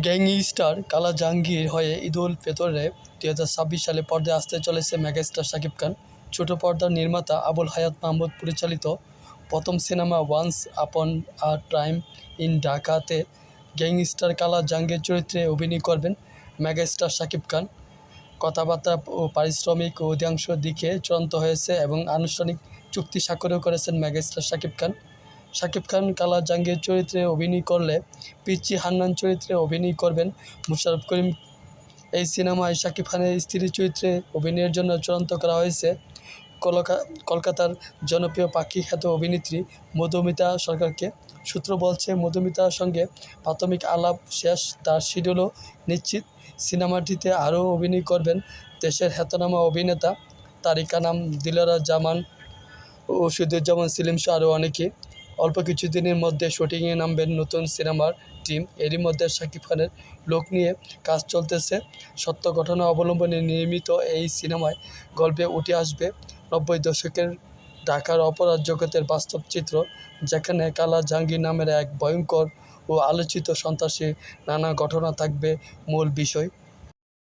Gangster কালা জাহাঙ্গীর হয়ে ঈদুল ফিতরে 2026 সালে পর্দায় আসতে চলেছে মেগাস্টার শাকিব খান। ছোট পর্দার নির্মাতা আবুল হায়াত মাহমুদ পরিচালিত প্রথম cinema once upon a time in ঢাকাতে গ্যাংস্টার কালা জাহাঙ্গীর চরিত্রে অভিনয় করবেন মেগাস্টার শাকিব খান। কথাবার্তা ও পারিশ্রমিক অধিকাংশ দিকে চূড়ান্ত হয়েছে এবং আনুষ্ঠানিক চুক্তি স্বাক্ষরও করেছেন মেগাস্টার শাকিব খান। শাকিব খান কালা জাহাঙ্গীর চরিত্রে অভিনয় করলে পিচ্চি হান্নান চরিত্রে অভিনয় করবেন মোশাররফ করিম। এই সিনেমায় শাকিব খানের স্ত্রী চরিত্রে অভিনয়ের জন্য চূড়ান্ত করা হয়েছে কলকাতার জনপ্রিয় পাখি খ্যাত অভিনেত্রী মধুমিতা সরকারকে। সূত্র বলছে, মধুমিতার সঙ্গে প্রাথমিক আলাপ শেষ, তার শিডিউলও নিশ্চিত। সিনেমাটিতে আরও অভিনয় করবেন দেশের খ্যাতনামা অভিনেতা তারিকা নাম, দিলরা জামান, ওষুধুজ্জামান সেলিম সহ আরও অনেকে। অল্প কিছুদিনের মধ্যে শুটিংয়ে নামবেন নতুন সিনেমার টিম। এরই মধ্যে শাকিব খানের লোক নিয়ে কাজ চলতেছে। সত্য ঘটনা অবলম্বনে নির্মিত এই সিনেমায় গল্পে উঠে আসবে 90 দশকের ঢাকার অপরাধ জগতের বাস্তব চিত্র, যেখানে কালা জাহাঙ্গীর নামের এক ভয়ঙ্কর ও আলোচিত সন্ত্রাসী নানা ঘটনা থাকবে মূল বিষয়।